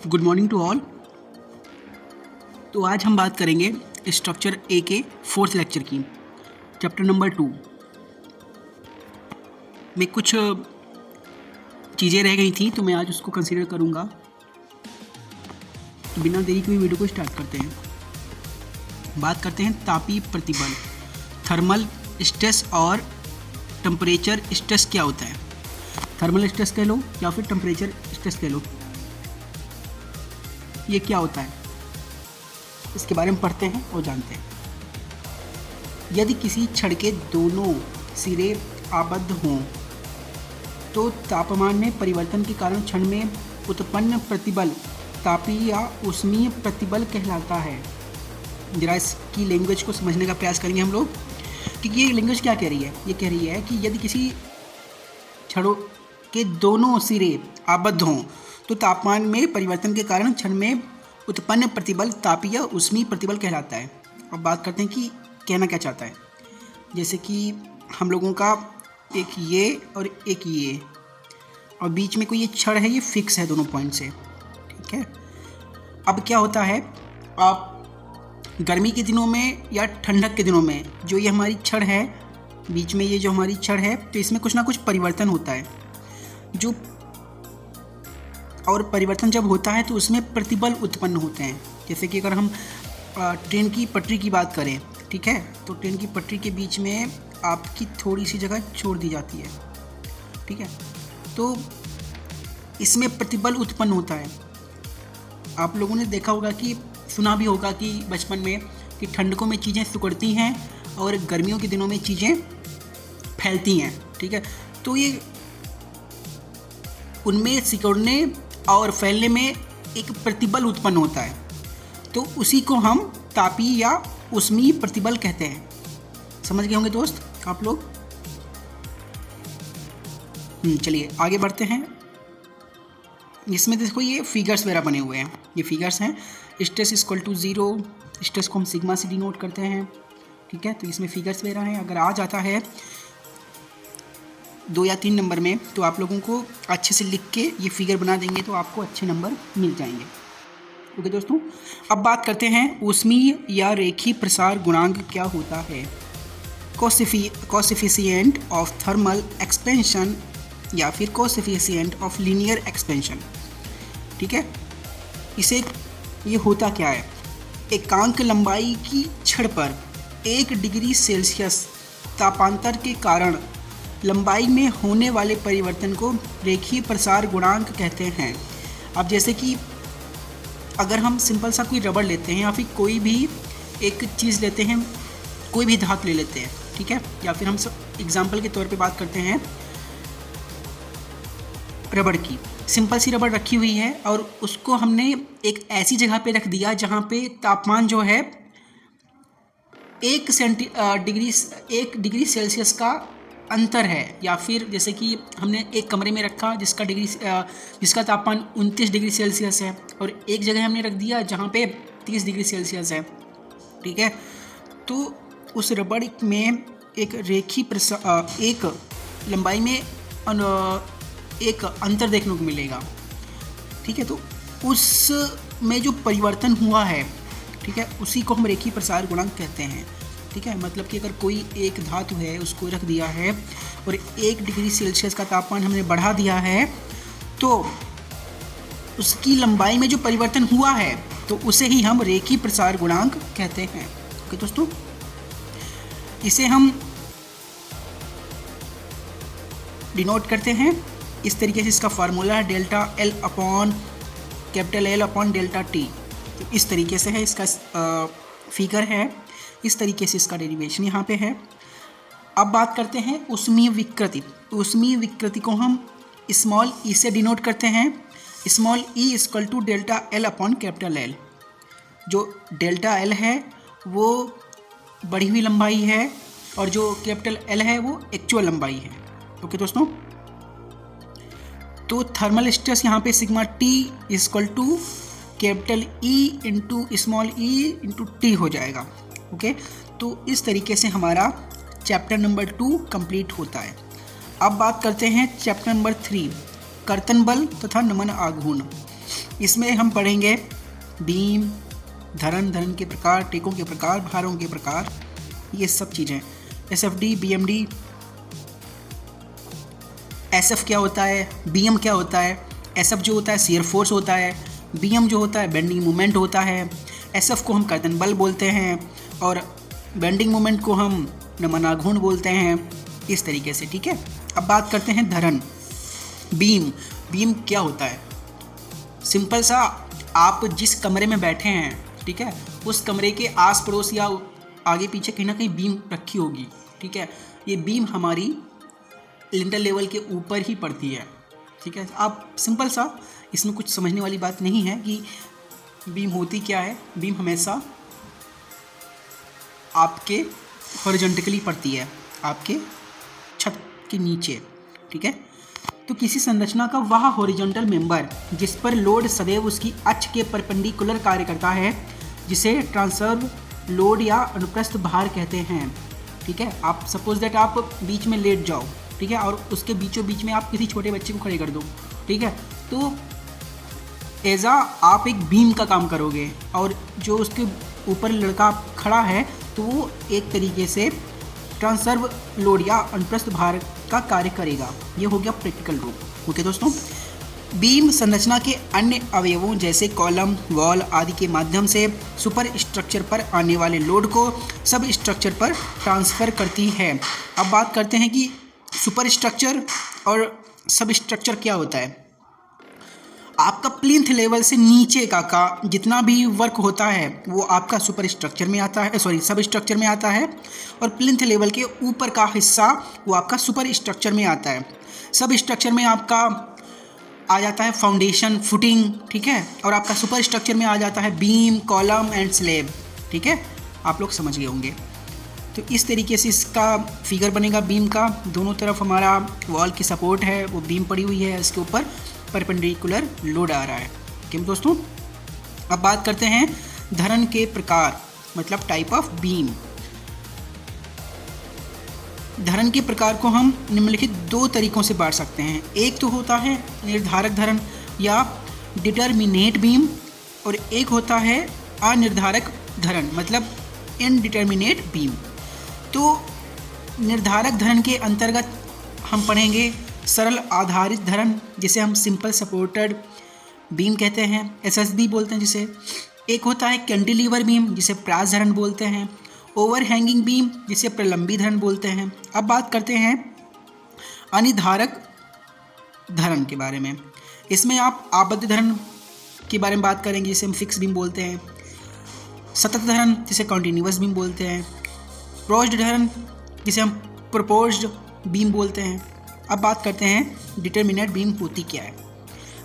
Good morning to all. तो आज हम बात करेंगे स्ट्रक्चर ए के फोर्थ लेक्चर की, चैप्टर नंबर 2 में कुछ चीज़ें रह गई थी तो मैं आज उसको कंसीडर करूँगा। तो बिना देरी के वीडियो को स्टार्ट करते हैं। बात करते हैं तापीय प्रतिबल, थर्मल स्ट्रेस और टेम्परेचर स्ट्रेस क्या होता है। थर्मल स्ट्रेस कह लो या फिर टेम्परेचर स्ट्रेस कह लो, ये क्या होता है इसके बारे में पढ़ते हैं और जानते हैं। यदि किसी छड़ के दोनों सिरे आबद्ध हों तो तापमान में परिवर्तन के कारण क्षण में उत्पन्न प्रतिबल तापीय या ऊष्मीय प्रतिबल कहलाता है। जरा इसकी लैंग्वेज को समझने का प्रयास करेंगे हम लोग कि ये लैंग्वेज क्या कह रही है। ये कह रही है कि यदि किसी छड़ों के दोनों सिरे आबद्ध हों तो तापमान में परिवर्तन के कारण क्षण में उत्पन्न प्रतिबल तापीय या ऊष्मीय प्रतिबल कहलाता है। अब बात करते हैं कि कहना क्या चाहता है। जैसे कि हम लोगों का एक ये और एक ये और बीच में कोई ये छड़ है, ये फिक्स है दोनों पॉइंट से, ठीक है। अब क्या होता है, आप गर्मी के दिनों में या ठंडक के दिनों में जो ये हमारी छड़ है, बीच में ये जो हमारी छड़ है, तो इसमें कुछ ना कुछ परिवर्तन होता है जो, और परिवर्तन जब होता है तो उसमें प्रतिबल उत्पन्न होते हैं। जैसे कि अगर हम ट्रेन की पटरी की बात करें, ठीक है, तो ट्रेन की पटरी के बीच में आपकी थोड़ी सी जगह छोड़ दी जाती है, ठीक है, तो इसमें प्रतिबल उत्पन्न होता है। आप लोगों ने देखा होगा कि सुना भी होगा कि बचपन में कि ठंडकों में चीज़ें सिकुड़ती हैं और गर्मियों के दिनों में चीज़ें फैलती हैं, ठीक है। तो ये उनमें सिकुड़ने और फैलने में एक प्रतिबल उत्पन्न होता है, तो उसी को हम तापीय या ऊष्मीय प्रतिबल कहते हैं। समझ गए होंगे दोस्त आप लोग। चलिए आगे बढ़ते हैं। इसमें देखो ये फिगर्स वगैरह बने हुए हैं, ये फिगर्स हैं। स्ट्रेस इक्वल टू 0, स्ट्रेस को हम सिग्मा से डिनोट करते हैं, ठीक है। तो इसमें फिगर्स वगैरह हैं। अगर आ जाता है 2 या 3 नंबर में तो आप लोगों को अच्छे से लिख के ये फिगर बना देंगे तो आपको अच्छे नंबर मिल जाएंगे। ओके दोस्तों, अब बात करते हैं ऊष्मीय या रेखीय प्रसार गुणांक क्या होता है। कोएफिशिएंट ऑफ थर्मल एक्सपेंशन या फिर कोएफिशिएंट ऑफ लीनियर एक्सपेंशन, ठीक है। इसे ये होता क्या है, एकांक लंबाई की छड़ पर 1 डिग्री सेल्सियस तापांतर के कारण लंबाई में होने वाले परिवर्तन को रेखीय प्रसार गुणांक कहते हैं। अब जैसे कि अगर हम सिंपल सा कोई रबड़ लेते हैं या फिर कोई भी एक चीज़ लेते हैं, कोई भी धातु ले लेते हैं, ठीक है, या फिर हम एग्जाम्पल के तौर पे बात करते हैं रबड़ की। सिंपल सी रबड़ रखी हुई है और उसको हमने एक ऐसी जगह पे रख दिया जहाँ पे तापमान जो है 1 डिग्री सेल्सियस का अंतर है। या फिर जैसे कि हमने एक कमरे में रखा जिसका तापमान 29 डिग्री सेल्सियस है और एक जगह हमने रख दिया जहाँ पे 30 डिग्री सेल्सियस है, ठीक है। तो उस रबड़ में एक रेखीय एक लंबाई में एक अंतर देखने को मिलेगा, ठीक है। तो उसमें जो परिवर्तन हुआ है, ठीक है, उसी को हम रेखीय प्रसार गुणांक कहते हैं, ठीक है। मतलब कि अगर कोई एक धातु है उसको रख दिया है और 1 डिग्री सेल्सियस का तापमान हमने बढ़ा दिया है तो उसकी लंबाई में जो परिवर्तन हुआ है तो उसे ही हम रेखीय प्रसार गुणांक कहते हैं। ओके दोस्तों, इसे हम डिनोट करते हैं इस तरीके से। इसका फार्मूला है delta L upon capital L upon delta T। तो इस तरीके से है, इसका फिगर है, इस तरीके से इसका डेरिवेशन यहाँ पे है। अब बात करते हैं ऊष्मीय विकृति। ऊष्मीय विकृति को हम स्मॉल ई से डिनोट करते हैं। Small E equal to delta L upon capital L। जो डेल्टा L है वो बढ़ी हुई लंबाई है और जो कैपिटल L है वो एक्चुअल लंबाई है। ओके दोस्तों, तो थर्मल स्ट्रेस यहाँ पे sigma T equal to capital E into small E into T हो जाएगा। ओके, तो इस तरीके से हमारा चैप्टर नंबर 2 कंप्लीट होता है। अब बात करते हैं चैप्टर नंबर 3, कर्तन बल तथा नमन आघूर्ण। इसमें हम पढ़ेंगे बीम, धरन के प्रकार, टेकों के प्रकार, भारों के प्रकार, ये सब चीज़ें। SFD, BMD, SF क्या होता है, BM क्या होता है। SF जो होता है शियर फोर्स होता है, BM जो होता है बेंडिंग मोमेंट होता है, SF को हम कर्तन बल बोलते हैं और बेंडिंग मोमेंट को हम नमना घूर्ण बोलते हैं, इस तरीके से। ठीक है, अब बात करते हैं धरन। बीम क्या होता है? सिंपल सा, आप जिस कमरे में बैठे हैं, ठीक है, उस कमरे के आस पड़ोस या आगे पीछे कहीं ना कहीं बीम रखी होगी। ठीक है, ये बीम हमारी लिंटल लेवल के ऊपर ही पड़ती है। ठीक है, आप सिंपल सा, इसमें कुछ समझने वाली बात नहीं है कि बीम होती क्या है। बीम हमेशा आपके हॉरिजॉन्टली पड़ती है, आपके छत के नीचे। ठीक है, तो किसी संरचना का वह हॉरिजॉन्टल मेंबर जिस पर लोड सदैव उसकी अक्ष के परपेंडिकुलर कार्य करता है, जिसे ट्रांसवर्स लोड या अनुप्रस्थ भार कहते हैं। ठीक है, आप सपोज दैट आप बीच में लेट जाओ, ठीक है, और उसके बीचों बीच में आप किसी छोटे बच्चे को खड़े कर दो। ठीक है, तो एज़ा आप एक बीम का काम करोगे और जो उसके ऊपर लड़का खड़ा है तो वो एक तरीके से ट्रांसवर्स लोड या अनुप्रस्थ भार का कार्य करेगा। ये हो गया प्रैक्टिकल रूप। ओके दोस्तों, बीम संरचना के अन्य अवयवों जैसे कॉलम, वॉल आदि के माध्यम से सुपर स्ट्रक्चर पर आने वाले लोड को सब स्ट्रक्चर पर ट्रांसफ़र करती है। अब बात करते हैं कि सुपर स्ट्रक्चर और सब स्ट्रक्चर क्या होता है। आपका प्लिंथ लेवल से नीचे का जितना भी वर्क होता है वो आपका सुपर स्ट्रक्चर में आता है, सब स्ट्रक्चर में आता है, और प्लिंथ लेवल के ऊपर का हिस्सा वो आपका सुपर स्ट्रक्चर में आता है। सब स्ट्रक्चर में आपका आ जाता है फाउंडेशन, फुटिंग, ठीक है, और आपका सुपर स्ट्रक्चर में आ जाता है बीम, कॉलम एंड स्लैब। ठीक है, आप लोग समझ गए होंगे। तो इस तरीके से इसका फिगर बनेगा बीम का। दोनों तरफ हमारा वॉल की सपोर्ट है, वो बीम पड़ी हुई है, इसके ऊपर परपेंडिकुलर लोड आ रहा है। ठीक है दोस्तों, अब बात करते हैं धरन के प्रकार, मतलब टाइप ऑफ बीम। धरन के प्रकार को हम निम्नलिखित दो तरीकों से बांट सकते हैं। एक तो होता है निर्धारक धरन या डिटर्मिनेट बीम, और एक होता है अनिर्धारक धरन, मतलब इनडिटर्मिनेट बीम। तो निर्धारक धरन के अंतर्गत हम पढ़ेंगे सरल आधारित धरन, जिसे हम सिंपल सपोर्टेड बीम कहते हैं, SSB बोलते हैं जिसे। एक होता है कैंटिलीवर बीम, जिसे प्रास धरन बोलते हैं। ओवर हैंगिंग बीम, जिसे प्रलंबी धरन बोलते हैं। अब बात करते हैं अनिर्धारक धरन के बारे में। इसमें आप आबद्ध धरन के बारे में बात करेंगे, जिसे हम फिक्स बीम बोलते हैं। सतत धरन, जिसे कॉन्टिन्यूअस बीम बोलते हैं। प्रोज्ड धरन, जिसे हम प्रोपोज्ड बीम बोलते हैं। अब बात करते हैं डिटर्मिनेट बीम होती क्या है।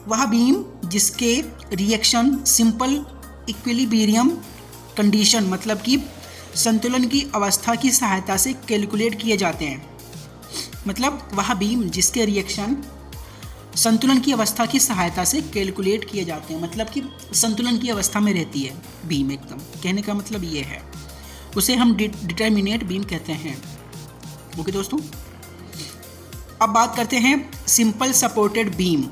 वह बीम जिसके रिएक्शन सिंपल इक्विलिब्रियम कंडीशन, मतलब कि संतुलन की अवस्था की सहायता से कैलकुलेट किए जाते हैं। मतलब वह बीम जिसके रिएक्शन संतुलन की अवस्था की सहायता से कैलकुलेट किए जाते हैं, मतलब कि संतुलन की अवस्था में रहती है बीम एकदम। कहने का मतलब ये है, उसे हम डिटर्मिनेट बीम कहते हैं। ओके दोस्तों, अब बात करते हैं सिंपल सपोर्टेड बीम।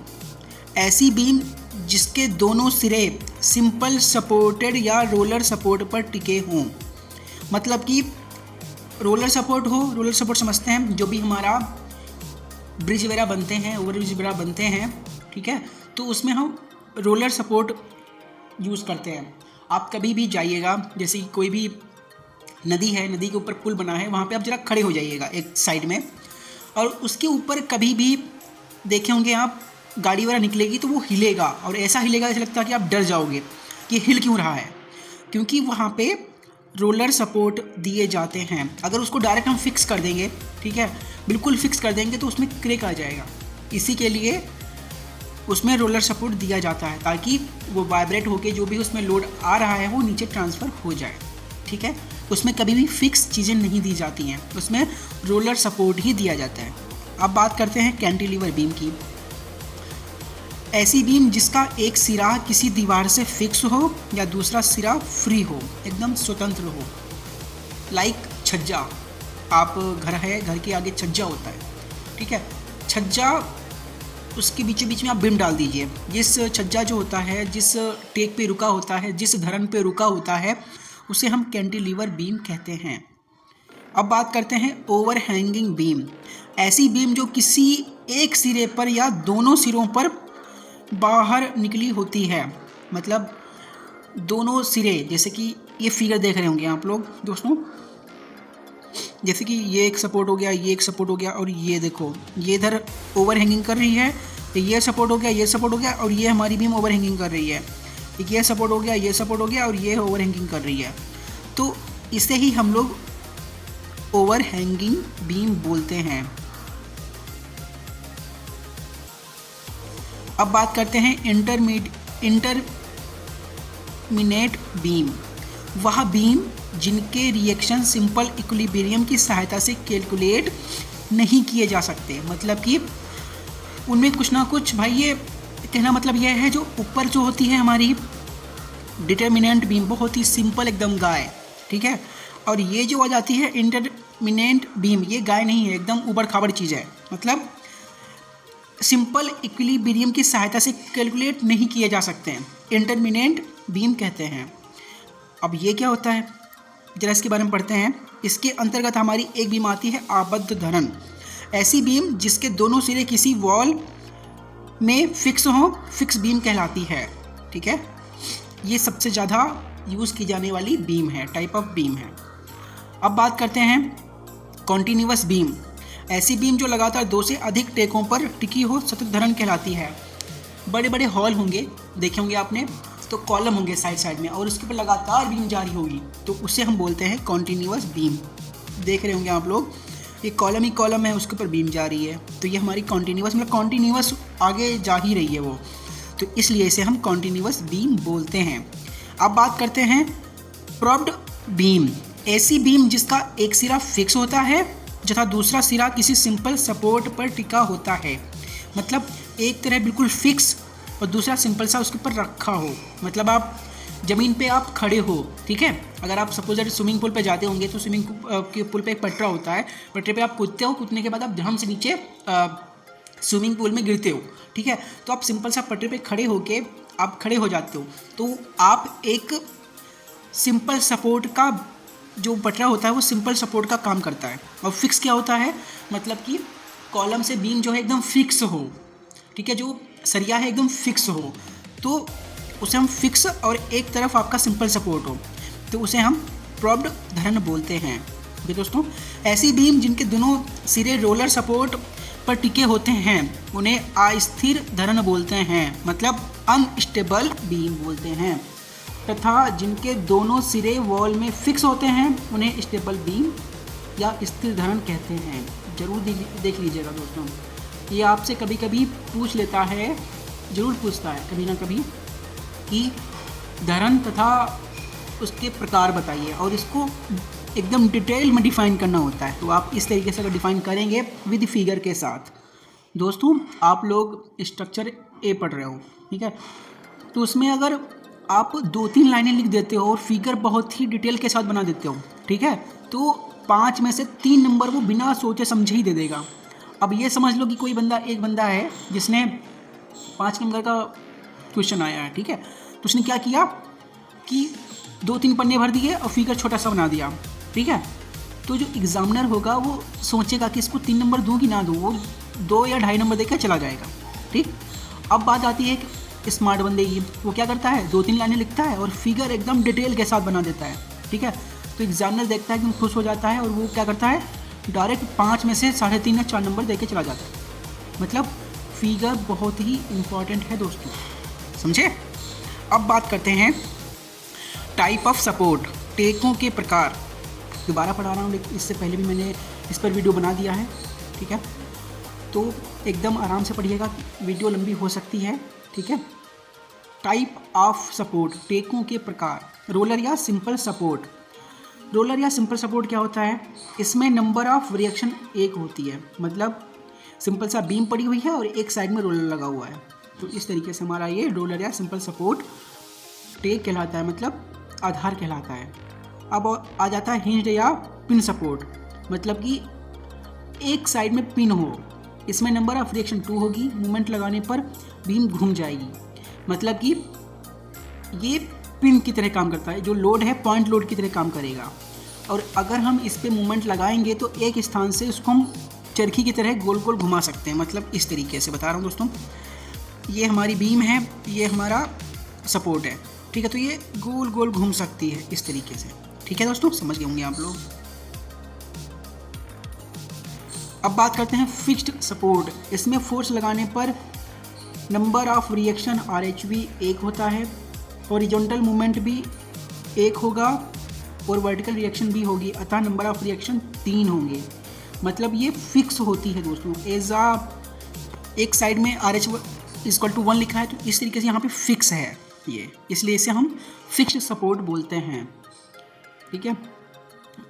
ऐसी बीम जिसके दोनों सिरे सिंपल सपोर्टेड या रोलर सपोर्ट पर टिके हों। मतलब कि रोलर सपोर्ट हो, रोलर सपोर्ट समझते हैं जो भी हमारा ब्रिज वगैरह बनते हैं, ओवर ब्रिज वगैरह बनते हैं, ठीक है, तो उसमें हम रोलर सपोर्ट यूज़ करते हैं। आप कभी भी जाइएगा, जैसे कि कोई भी नदी है, नदी के ऊपर पुल बना है, वहाँ पे आप जरा खड़े हो जाइएगा एक साइड में, और उसके ऊपर कभी भी देखे होंगे आप गाड़ी वगैरह निकलेगी तो वो हिलेगा, और ऐसा हिलेगा ऐसा लगता है कि आप डर जाओगे कि हिल क्यों रहा है, क्योंकि वहाँ पे रोलर सपोर्ट दिए जाते हैं। अगर उसको डायरेक्ट हम फिक्स कर देंगे, ठीक है, बिल्कुल फिक्स कर देंगे, तो उसमें क्रैक आ जाएगा। इसी के लिए उसमें रोलर सपोर्ट दिया जाता है, ताकि वो वाइब्रेट होके जो भी उसमें लोड आ रहा है वो नीचे ट्रांसफ़र हो जाए। ठीक है, उसमें कभी भी फिक्स चीज़ें नहीं दी जाती हैं, उसमें रोलर सपोर्ट ही दिया जाता है। अब बात करते हैं कैंटिलीवर बीम की। ऐसी बीम जिसका एक सिरा किसी दीवार से फिक्स हो या दूसरा सिरा फ्री हो, एकदम स्वतंत्र हो। लाइक छज्जा, आप घर है, घर के आगे छज्जा होता है, ठीक है, छज्जा उसके बीचों बीच में आप बीम डाल दीजिए। जिस छज्जा जो होता है, जिस टेक पे रुका होता है, जिस धरन पे रुका होता है, उसे हम कैंटिलीवर बीम कहते हैं। अब बात करते हैं ओवर हैंगिंग बीम। ऐसी बीम जो किसी एक सिरे पर या दोनों सिरों पर बाहर निकली होती है, मतलब दोनों सिरे, जैसे कि ये फिगर देख रहे होंगे आप लोग दोस्तों, जैसे कि ये एक सपोर्ट हो गया, ये एक सपोर्ट हो गया, और ये देखो ये इधर ओवर हैंगिंग कर रही है, तो ये सपोर्ट हो गया, ये सपोर्ट हो गया, और ये हमारी बीम ओवर हैंगिंग कर रही है। ये सपोर्ट हो गया, ये सपोर्ट हो गया, और ये ओवर हैंगिंग कर रही है। तो इसे ही हम लोग ओवर हैंगिंग बीम बोलते हैं। अब बात करते हैं इंटरमीडिएट बीम। वह बीम जिनके रिएक्शन सिंपल इक्विलिब्रियम की सहायता से कैलकुलेट नहीं किए जा सकते, मतलब कि उनमें कुछ ना कुछ, भाई ये कहना मतलब यह है, जो ऊपर जो होती है हमारी डिटर्मिनेंट बीम बहुत ही सिंपल एकदम गाय, ठीक है, और ये जो आ जाती है इंटरमीडिएट बीम, ये गाय नहीं है, एकदम ऊबड़ खाबड़ चीज़ है, मतलब सिंपल इक्विलिब्रियम की सहायता से कैलकुलेट नहीं किए जा सकते हैं, इंटरमीडिएट बीम कहते हैं। अब ये क्या होता है, जरा इसके बारे में पढ़ते हैं। इसके अंतर्गत हमारी एक बीम आती है आबद्ध धरन। ऐसी बीम जिसके दोनों सिरे किसी वॉल में फिक्स हो, फिक्स बीम कहलाती है, ठीक है। ये सबसे ज़्यादा यूज़ की जाने वाली बीम है, टाइप ऑफ बीम है। अब बात करते हैं कॉन्टीन्यूअस बीम। ऐसी बीम जो लगातार 2 से अधिक टेकों पर टिकी हो, सतत धरन कहलाती है। बड़े बड़े हॉल होंगे, देखे होंगे आपने, तो कॉलम होंगे साइड साइड में, और उसके ऊपर लगातार बीम जारी होगी, तो उसे हम बोलते हैं कॉन्टीन्यूअस बीम। देख रहे होंगे आप लोग, ये कॉलम ही कॉलम है, उसके ऊपर बीम जा रही है, तो ये हमारी कॉन्टीन्यूअस, मतलब कॉन्टीन्यूअस आगे जा ही रही है वो, तो इसलिए इसे हम कॉन्टीन्यूअस बीम बोलते हैं। अब बात करते हैं प्रोप्ड बीम। ऐसी बीम जिसका एक सिरा फिक्स होता है तथा दूसरा सिरा किसी सिंपल सपोर्ट पर टिका होता है, मतलब एक तरह बिल्कुल फिक्स और दूसरा सिंपल सा उसके ऊपर रखा हो, मतलब आप ज़मीन पे आप खड़े हो, ठीक है। अगर आप सपोज स्विमिंग पूल पे जाते होंगे, तो स्विमिंग पूल पे एक पटरा होता है, पटरे पे आप कूदते हो, कूदने के बाद आप धड़म से नीचे स्विमिंग पूल में गिरते हो, ठीक है। तो आप सिंपल सा पटरे पे खड़े होके आप खड़े हो जाते हो, तो आप एक सिंपल सपोर्ट का जो पटरा होता है वो सिंपल सपोर्ट का काम करता है। और फिक्स क्या होता है, मतलब कि कॉलम से बीम जो है एकदम फिक्स हो, ठीक है, जो सरिया है एकदम फिक्स हो, तो उसे हम फिक्स, और एक तरफ आपका सिंपल सपोर्ट हो, तो उसे हम प्रोप्ड धरन बोलते हैं। ओके दोस्तों, ऐसी बीम जिनके दोनों सिरे रोलर सपोर्ट पर टिके होते हैं उन्हें अस्थिर धरन बोलते हैं, मतलब अनस्टेबल बीम बोलते हैं, तथा जिनके दोनों सिरे वॉल में फिक्स होते हैं उन्हें स्टेबल बीम या स्थिर धरन कहते हैं। जरूर देख लीजिएगा दोस्तों, ये आपसे कभी कभी पूछ लेता है, ज़रूर पूछता है कभी ना कभी, कि धरन तथा उसके प्रकार बताइए, और इसको एकदम डिटेल में डिफ़ाइन करना होता है। तो आप इस तरीके से अगर डिफ़ाइन करेंगे विद फिगर के साथ, दोस्तों आप लोग स्ट्रक्चर ए पढ़ रहे हो, ठीक है, तो उसमें अगर आप 2-3 लाइनें लिख देते हो और फिगर बहुत ही डिटेल के साथ बना देते हो, ठीक है, तो 5 में से 3 नंबर वो बिना सोचे समझे ही दे देगा। अब ये समझ लो कि कोई बंदा, एक बंदा है जिसने 5 नंबर का क्वेश्चन आया है, ठीक है, तो उसने क्या किया कि 2-3 पन्ने भर दिए और फिगर छोटा सा बना दिया, ठीक है, तो जो एग्जामिनर होगा वो सोचेगा कि इसको 3 नंबर दूँ कि ना दूँ, वो 2 या 2.5 नंबर देकर चला जाएगा, ठीक। अब बात आती है कि स्मार्ट बंदे की, वो क्या करता है, 2-3 लाइनें लिखता है और फिगर एकदम डिटेल के साथ बना देता है, ठीक है, तो एग्जामिनर देखता है कि खुश हो जाता है, और वो क्या करता है, डायरेक्ट 5 में से 3.5 या 4 नंबर देके चला जाता है। मतलब फिगर बहुत ही इम्पॉर्टेंट है दोस्तों, समझे। अब बात करते हैं टाइप ऑफ सपोर्ट, टेकों के प्रकार। दोबारा पढ़ा रहा हूँ, लेकिन इससे पहले भी मैंने इस पर वीडियो बना दिया है, ठीक है, तो एकदम आराम से पढ़िएगा, वीडियो लंबी हो सकती है, ठीक है। टाइप ऑफ सपोर्ट, टेकों के प्रकार। रोलर या सिंपल सपोर्ट। रोलर या सिंपल सपोर्ट क्या होता है, इसमें नंबर ऑफ रिएक्शन एक होती है, मतलब सिंपल सा बीम पड़ी हुई है और एक साइड में रोलर लगा हुआ है, तो इस तरीके से हमारा ये रोलर या सिंपल सपोर्ट टेक कहलाता है, मतलब आधार कहलाता है। अब आ जाता है हिंज या पिन सपोर्ट, मतलब कि एक साइड में पिन हो, इसमें नंबर ऑफ रिएक्शन 2 होगी, मूवमेंट लगाने पर बीम घूम जाएगी। मतलब कि ये पिन की तरह काम करता है, जो लोड है पॉइंट लोड की तरह काम करेगा। और अगर हम इस पर मूवमेंट लगाएंगे तो एक स्थान से उसको हम चरखी की तरह गोल गोल घुमा सकते हैं। मतलब इस तरीके से बता रहा हूँ दोस्तों, ये हमारी बीम है, ये हमारा सपोर्ट है, ठीक है। तो ये गोल गोल घूम सकती है इस तरीके से, ठीक है दोस्तों, समझ गए होंगे आप लोग। अब बात करते हैं फिक्स्ड सपोर्ट। इसमें फोर्स लगाने पर नंबर ऑफ रिएक्शन RH भी 1 होता है, हॉरिजॉन्टल मूवमेंट भी 1 होगा और वर्टिकल रिएक्शन भी होगी, अतः नंबर ऑफ रिएक्शन 3 होंगे। मतलब ये फिक्स होती है दोस्तों। एक साइड में RH=1 लिखा है, तो इस तरीके से यहाँ पे फिक्स है ये, इसलिए इसे हम फिक्स्ड सपोर्ट बोलते हैं, ठीक है।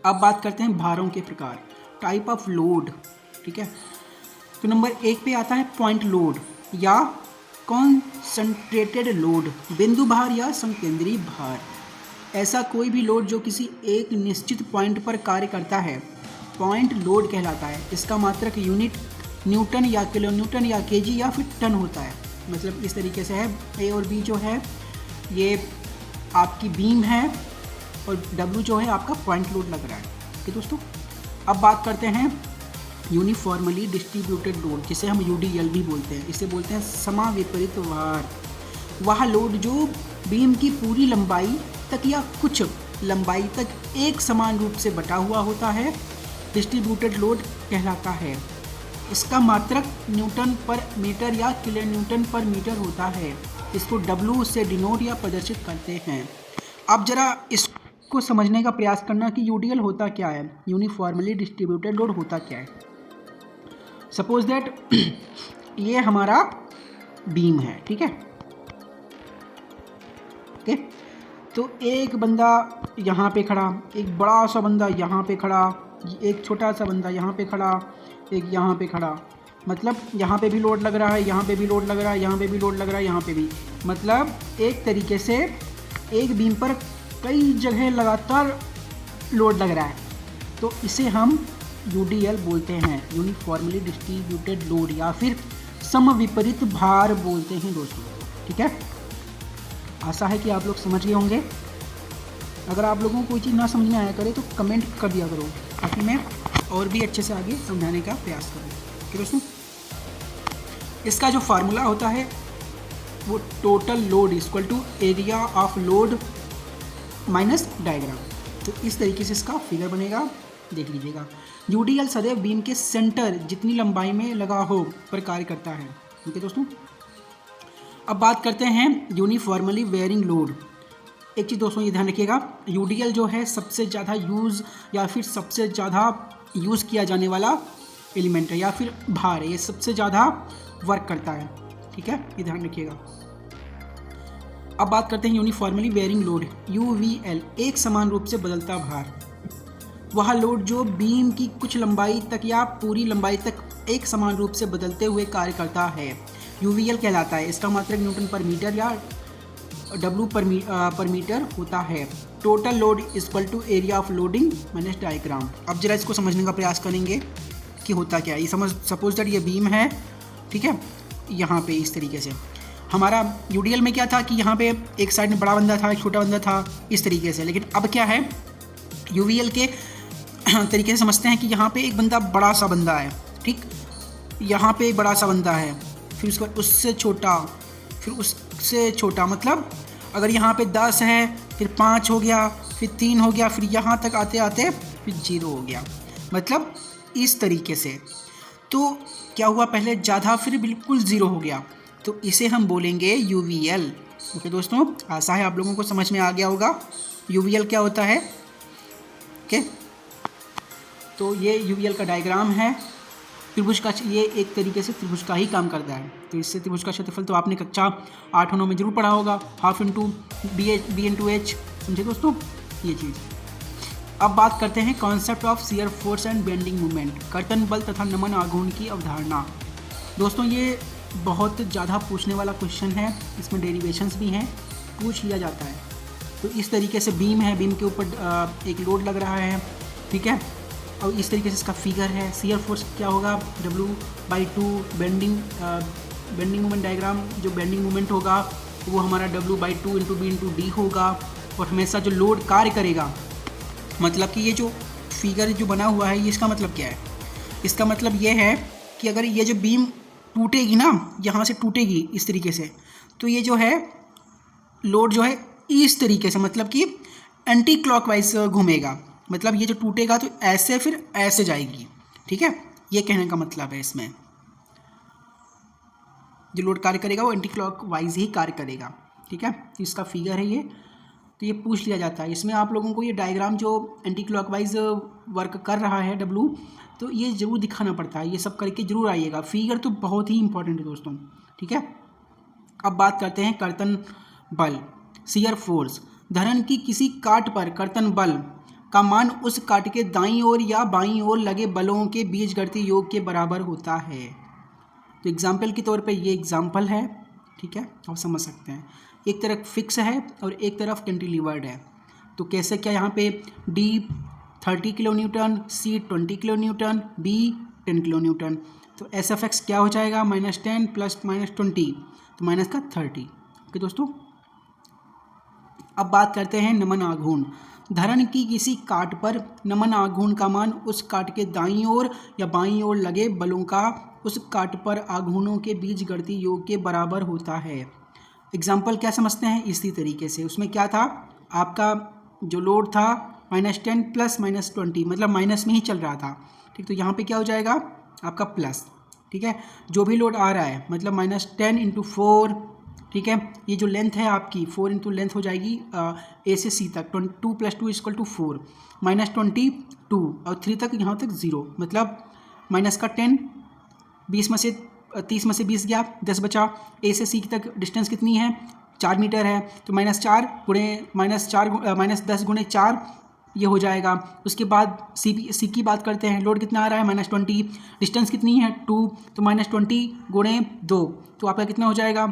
अब बात करते हैं भारों के प्रकार, टाइप ऑफ लोड, ठीक है। तो नंबर 1 पे आता है पॉइंट लोड या कॉन्सन्ट्रेटेड लोड, बिंदु भार या संकेंद्रीय भार। ऐसा कोई भी लोड जो किसी एक निश्चित पॉइंट पर कार्य करता है पॉइंट लोड कहलाता है। इसका मात्रक यूनिट न्यूटन या किलो न्यूटन या केजी या फिर टन होता है। मतलब इस तरीके से है, ए और बी जो है ये आपकी बीम है और डब्ल्यू जो है आपका पॉइंट लोड लग रहा है, ठीक है दोस्तों। अब बात करते हैं यूनिफॉर्मली डिस्ट्रीब्यूटेड लोड, जिसे हम UDL भी बोलते हैं। इसे बोलते हैं समाविपरीत भार। वह लोड जो बीम की पूरी लंबाई तक या कुछ लंबाई तक एक समान रूप से बटा हुआ होता है डिस्ट्रीब्यूटेड लोड कहलाता है। इसका मात्रक न्यूटन पर मीटर या किलो न्यूटन पर मीटर होता है। इसको W से डिनोट या प्रदर्शित करते हैं। अब जरा इसको समझने का प्रयास करना कि UDL होता क्या है, यूनिफॉर्मली डिस्ट्रीब्यूटेड लोड होता क्या है। सपोज दैट ये हमारा बीम है, ठीक है, ओके। तो एक बंदा यहाँ पे खड़ा, एक बड़ा सा बंदा यहाँ पे खड़ा, एक छोटा सा बंदा यहाँ पे खड़ा, एक यहाँ पे खड़ा। मतलब यहाँ पे भी लोड लग रहा है, यहाँ पे भी लोड लग रहा है, यहाँ पे भी लोड लग रहा है, यहाँ पे भी। मतलब एक तरीके से एक बीम पर कई जगह लगातार लोड लग रहा है, तो इसे हम UDL बोलते हैं, यूनिफॉर्मली डिस्ट्रीब्यूटेड लोड या फिर समविपरीत भार बोलते हैं दोस्तों, ठीक है। आशा है कि आप लोग समझ गए होंगे। अगर आप लोगों को कोई चीज़ ना समझ में आया करे तो कमेंट कर दिया करो, ताकि मैं और भी अच्छे से आगे समझाने का प्रयास करूँ, ठीक है दोस्तों। इसका जो फार्मूला होता है वो total load equal to area of load minus diagram. तो इस तरीके से इसका फिगर बनेगा, देख लीजिएगा। UDL सदैव बीम के सेंटर जितनी लंबाई में लगा हो पर कार्य करता है, ठीक है दोस्तों। अब बात करते हैं यूनिफॉर्मली वेयरिंग लोड। एक चीज़ दोस्तों ये ध्यान रखिएगा, UDL जो है सबसे ज़्यादा यूज़ या फिर सबसे ज़्यादा यूज़ किया जाने वाला एलिमेंट है या फिर भार है, ये सबसे ज़्यादा वर्क करता है, ठीक है, ये ध्यान रखिएगा। अब बात करते हैं यूनिफॉर्मली वेयरिंग लोड UVL, एक समान रूप से बदलता भार। वह लोड जो बीम की कुछ लंबाई तक या पूरी लंबाई तक एक समान रूप से बदलते हुए कार्य करता है UVL कहलाता है। इसका मात्रक न्यूटन पर मीटर या W पर मीटर होता है। Total load equal to area of loading minus diagram. अब जरा इसको समझने का प्रयास करेंगे कि होता क्या है। ये सपोज दैट ये बीम है, ठीक है, यहाँ पे इस तरीके से हमारा UDL में क्या था कि यहाँ पे एक साइड में बड़ा बंदा था, एक छोटा बंदा था, इस तरीके से। लेकिन अब क्या है, UVL के तरीके से समझते हैं कि यहाँ पे एक बंदा बड़ा सा बंदा है, ठीक, यहाँ पे एक बड़ा सा बंदा है, फिर उसके बाद उससे छोटा, फिर उससे छोटा। मतलब अगर यहाँ पे 10 है, फिर 5 हो गया, फिर 3 हो गया, फिर यहाँ तक आते आते फिर 0 हो गया। मतलब इस तरीके से। तो क्या हुआ, पहले ज़्यादा फिर बिल्कुल 0 हो गया, तो इसे हम बोलेंगे UVL। ओके दोस्तों, आशा है आप लोगों को समझ में आ गया होगा UVL क्या होता है। ओके, तो ये UVL का डायग्राम है। त्रिभुज का, ये एक तरीके से त्रिभुज का ही काम करता है। तो इससे त्रिभुज का क्षेत्रफल तो आपने कक्षा 8 और 9 में जरूर पढ़ा होगा, हाफ इंटू B/H, समझे दोस्तों ये चीज़। अब बात करते हैं concept of shear force and bending movement, कर्तन बल तथा नमन आघूर्ण की अवधारणा। दोस्तों ये बहुत ज़्यादा पूछने वाला क्वेश्चन है, इसमें डेरिवेशंस भी हैं, पूछ लिया जाता है। तो इस तरीके से बीम है, बीम के ऊपर एक लोड लग रहा है, ठीक है, और इस तरीके से इसका फिगर है। शियर फोर्स क्या होगा, W/2 बेंडिंग मोमेंट डायग्राम, जो बेंडिंग मोमेंट होगा वो हमारा W/2 × B/D होगा। और हमेशा जो लोड कार्य करेगा, मतलब कि ये जो फिगर जो बना हुआ है ये इसका मतलब क्या है, इसका मतलब ये है कि अगर ये जो बीम टूटेगी ना, यहाँ से टूटेगी इस तरीके से, तो ये जो है लोड जो है इस तरीके से, मतलब कि एंटी क्लॉकवाइज घूमेगा। मतलब ये जो टूटेगा तो ऐसे फिर ऐसे जाएगी, ठीक है, ये कहने का मतलब है। इसमें जो लोड कार्य करेगा वो एंटी क्लॉकवाइज ही कार्य करेगा, ठीक है। तो इसका फिगर है ये, तो ये पूछ लिया जाता है इसमें आप लोगों को। ये डायग्राम जो एंटी क्लॉकवाइज वर्क कर रहा है W, तो ये ज़रूर दिखाना पड़ता है, ये सब करके ज़रूर आइएगा। फिगर तो बहुत ही इंपॉर्टेंट है दोस्तों, ठीक है। अब बात करते हैं कर्तन बल, शियर फोर्स। धरन की किसी काट पर कर्तन बल का मान उस काट के दाईं ओर या बाईं ओर लगे बलों के बीजगणितीय योग के बराबर होता है। तो एग्जाम्पल के तौर पे ये एग्जाम्पल है, ठीक है, आप समझ सकते हैं। एक तरफ फिक्स है और एक तरफ कैंटिलीवर्ड है, तो कैसे क्या यहाँ पे D 30 kilo Newton, C 20 kilo Newton, B 10 kilo Newton. तो SFX क्या हो जाएगा, -10 प्लस -20, तो माइनस का 30। ओके दोस्तों, अब बात करते हैं नमन आघूर्ण। धरन की किसी काट पर नमन आघूर्ण का मान उस काट के दाईं ओर या बाईं ओर लगे बलों का उस काट पर आघूर्णों के बीजगणितीय योग के बराबर होता है। एग्जाम्पल क्या समझते हैं, इसी तरीके से। उसमें क्या था, आपका जो लोड था -10 प्लस -20, मतलब माइनस में ही चल रहा था, ठीक। तो यहाँ पे क्या हो जाएगा आपका प्लस, ठीक है। जो भी लोड आ रहा है मतलब -10 × 4, ठीक है। ये जो लेंथ है आपकी 4 × लेंथ हो जाएगी A से C तक, 2 + 2 = 4, -22 और 3 तक, यहाँ तक 0, मतलब माइनस का 10, 20 में से 30 में से 20 गया, 10 बचा। A से C तक डिस्टेंस कितनी है, 4 मीटर है, तो -4 -10 × 4 ये हो जाएगा। उसके बाद C की बात करते हैं, लोड कितना आ रहा है -20, डिस्टेंस कितनी है 2, तो -20 × 2, तो आपका कितना हो जाएगा,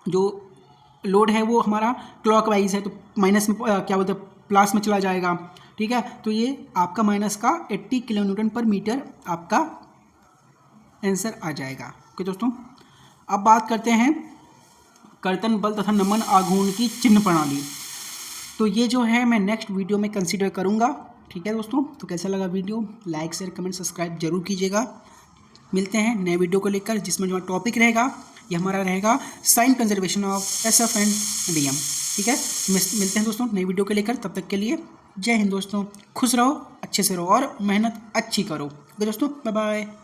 जो लोड है वो हमारा क्लॉकवाइज है, तो माइनस में क्या बोलते हैं प्लस में चला जाएगा, ठीक है। तो ये आपका माइनस का 80 किलो न्यूटन पर मीटर आपका आंसर आ जाएगा। ओके दोस्तों, अब बात करते हैं कर्तन बल तथा नमन आघूर्ण की चिन्ह प्रणाली। तो ये जो है मैं नेक्स्ट वीडियो में कंसीडर करूँगा, ठीक है दोस्तों। तो कैसा लगा video, like share comment subscribe जरूर कीजिएगा। मिलते हैं नए वीडियो को लेकर, जिसमें जो टॉपिक रहेगा ये हमारा रहेगा sign conservation of SF and DM, ठीक है। मिलते हैं दोस्तों नई वीडियो को लेकर, तब तक के लिए जय हिंद दोस्तों। खुश रहो, अच्छे से रहो और मेहनत अच्छी करो। ओके दोस्तों, बाय बाय।